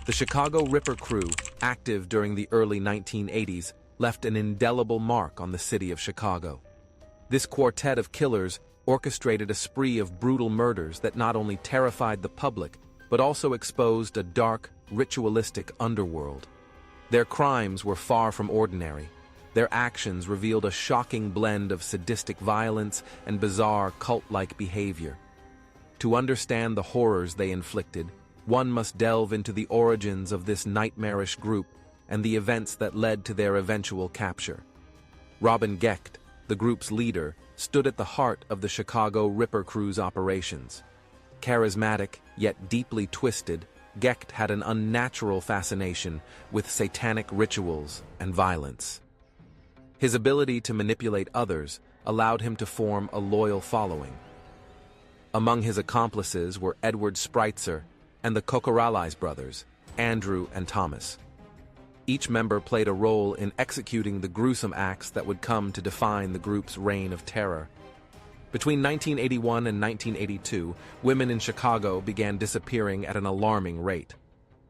The Chicago Ripper crew, active during the early 1980s, left an indelible mark on the city of Chicago. This quartet of killers orchestrated a spree of brutal murders that not only terrified the public, but also exposed a dark, ritualistic underworld. Their crimes were far from ordinary. Their actions revealed a shocking blend of sadistic violence and bizarre cult-like behavior. To understand the horrors they inflicted, one must delve into the origins of this nightmarish group and the events that led to their eventual capture. Robin Gecht, the group's leader, stood at the heart of the Chicago Ripper crew's operations. Charismatic, yet deeply twisted, Gecht had an unnatural fascination with satanic rituals and violence. His ability to manipulate others allowed him to form a loyal following. Among his accomplices were Edward Spritzer and the Cocorales brothers, Andrew and Thomas. Each member played a role in executing the gruesome acts that would come to define the group's reign of terror. Between 1981 and 1982, women in Chicago began disappearing at an alarming rate.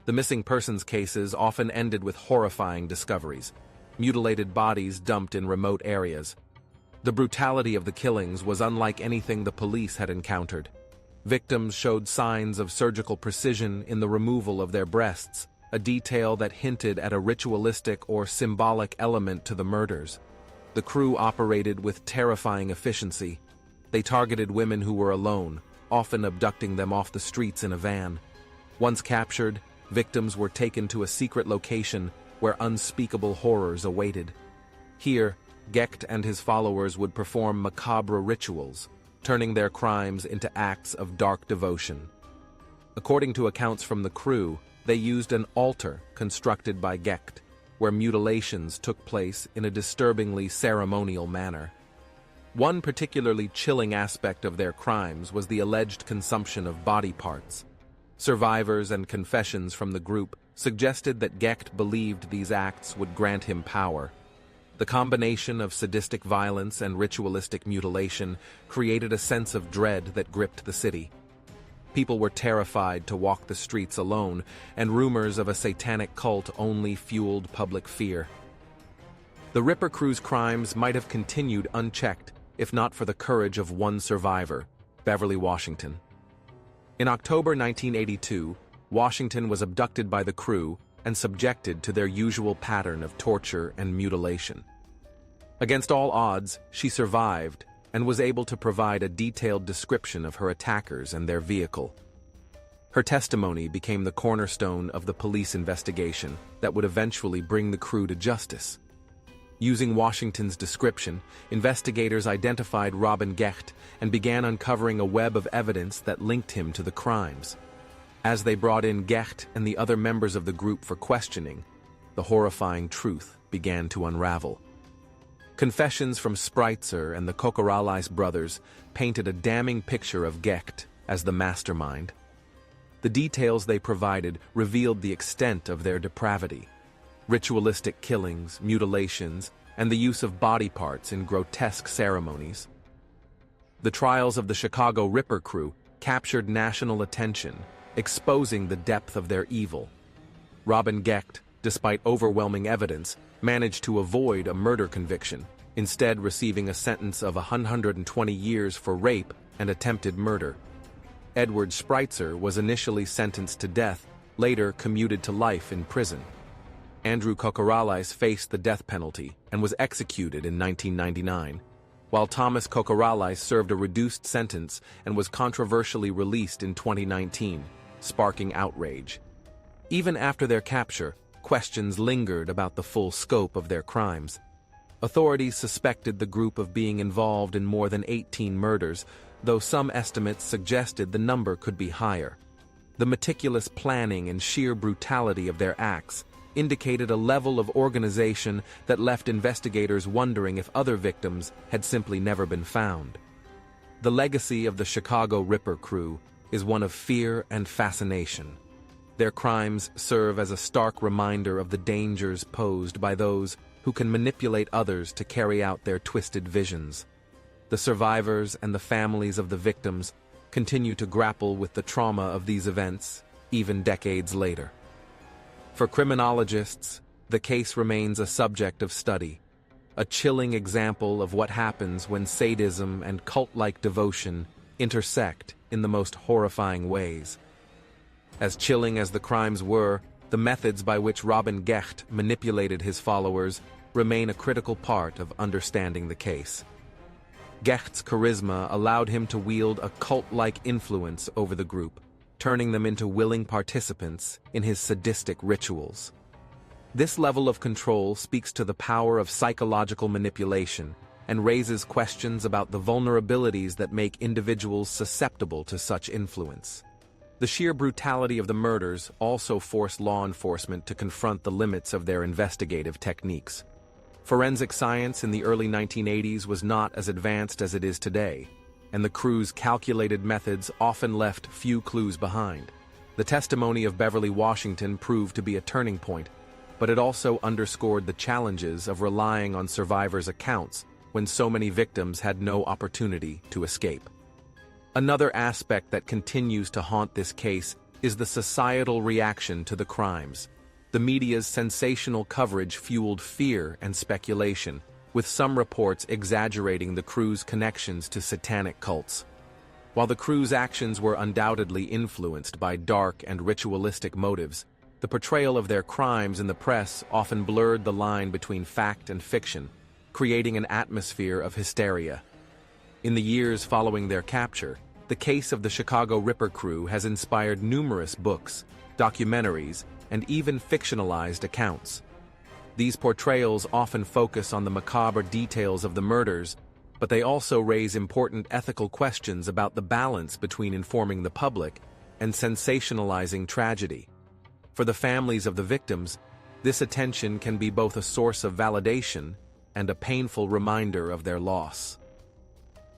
The missing persons cases often ended with horrifying discoveries: mutilated bodies dumped in remote areas. The brutality of the killings was unlike anything the police had encountered. Victims showed signs of surgical precision in the removal of their breasts, a detail that hinted at a ritualistic or symbolic element to the murders. The crew operated with terrifying efficiency. They targeted women who were alone, often abducting them off the streets in a van. Once captured, victims were taken to a secret location where unspeakable horrors awaited. Here, Gecht and his followers would perform macabre rituals, turning their crimes into acts of dark devotion. According to accounts from the crew, they used an altar constructed by Gecht, where mutilations took place in a disturbingly ceremonial manner. One particularly chilling aspect of their crimes was the alleged consumption of body parts. Survivors and confessions from the group suggested that Gecht believed these acts would grant him power. The combination of sadistic violence and ritualistic mutilation created a sense of dread that gripped the city. People were terrified to walk the streets alone, and rumors of a satanic cult only fueled public fear. The Ripper crew's crimes might have continued unchecked if not for the courage of one survivor, Beverly Washington. In October 1982, Washington was abducted by the crew and subjected to their usual pattern of torture and mutilation. Against all odds, she survived and was able to provide a detailed description of her attackers and their vehicle. Her testimony became the cornerstone of the police investigation that would eventually bring the crew to justice. Using Washington's description, investigators identified Robin Gecht and began uncovering a web of evidence that linked him to the crimes. As they brought in Gecht and the other members of the group for questioning, the horrifying truth began to unravel. Confessions from Spritzer and the Cocorales brothers painted a damning picture of Gecht as the mastermind. The details they provided revealed the extent of their depravity: ritualistic killings, mutilations, and the use of body parts in grotesque ceremonies. The trials of the Chicago Ripper crew captured national attention, exposing the depth of their evil. Robin Gecht, despite overwhelming evidence, managed to avoid a murder conviction, instead receiving a sentence of 120 years for rape and attempted murder. Edward Spritzer was initially sentenced to death, later commuted to life in prison. Andrew Cocorales faced the death penalty and was executed in 1999, while Thomas Cocorales served a reduced sentence and was controversially released in 2019, sparking outrage. Even after their capture, questions lingered about the full scope of their crimes. Authorities suspected the group of being involved in more than 18 murders, though some estimates suggested the number could be higher. The meticulous planning and sheer brutality of their acts indicated a level of organization that left investigators wondering if other victims had simply never been found. The legacy of the Chicago Ripper crew is one of fear and fascination. Their crimes serve as a stark reminder of the dangers posed by those who can manipulate others to carry out their twisted visions. The survivors and the families of the victims continue to grapple with the trauma of these events, even decades later. For criminologists, the case remains a subject of study, a chilling example of what happens when sadism and cult-like devotion intersect in the most horrifying ways. As chilling as the crimes were, the methods by which Robin Gecht manipulated his followers remain a critical part of understanding the case. Gecht's charisma allowed him to wield a cult-like influence over the group, turning them into willing participants in his sadistic rituals. This level of control speaks to the power of psychological manipulation and raises questions about the vulnerabilities that make individuals susceptible to such influence. The sheer brutality of the murders also forced law enforcement to confront the limits of their investigative techniques. Forensic science in the early 1980s was not as advanced as it is today, and the crew's calculated methods often left few clues behind. The testimony of Beverly Washington proved to be a turning point, but it also underscored the challenges of relying on survivors' accounts when so many victims had no opportunity to escape. Another aspect that continues to haunt this case is the societal reaction to the crimes. The media's sensational coverage fueled fear and speculation, with some reports exaggerating the crew's connections to satanic cults. While the crew's actions were undoubtedly influenced by dark and ritualistic motives, the portrayal of their crimes in the press often blurred the line between fact and fiction, creating an atmosphere of hysteria. In the years following their capture, the case of the Chicago Ripper crew has inspired numerous books, documentaries, and even fictionalized accounts. These portrayals often focus on the macabre details of the murders, but they also raise important ethical questions about the balance between informing the public and sensationalizing tragedy. For the families of the victims, this attention can be both a source of validation and a painful reminder of their loss.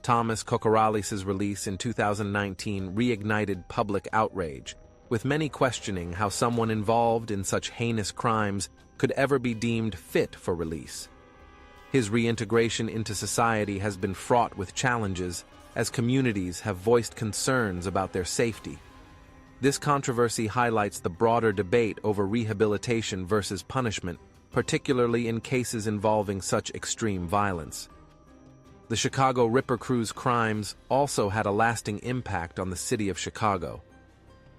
Thomas Kokoralis's release in 2019 reignited public outrage, with many questioning how someone involved in such heinous crimes could ever be deemed fit for release. His reintegration into society has been fraught with challenges, as communities have voiced concerns about their safety. This controversy highlights the broader debate over rehabilitation versus punishment, particularly in cases involving such extreme violence. The Chicago Ripper crew's crimes also had a lasting impact on the city of Chicago.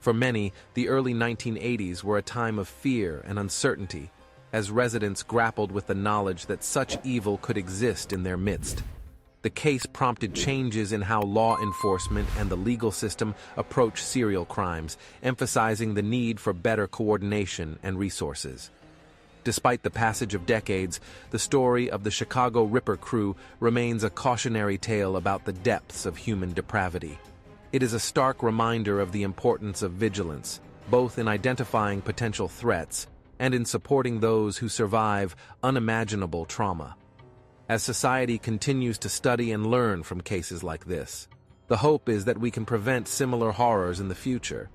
For many, the early 1980s were a time of fear and uncertainty, as residents grappled with the knowledge that such evil could exist in their midst. The case prompted changes in how law enforcement and the legal system approach serial crimes, emphasizing the need for better coordination and resources. Despite the passage of decades, the story of the Chicago Ripper crew remains a cautionary tale about the depths of human depravity. It is a stark reminder of the importance of vigilance, both in identifying potential threats and in supporting those who survive unimaginable trauma. As society continues to study and learn from cases like this, the hope is that we can prevent similar horrors in the future,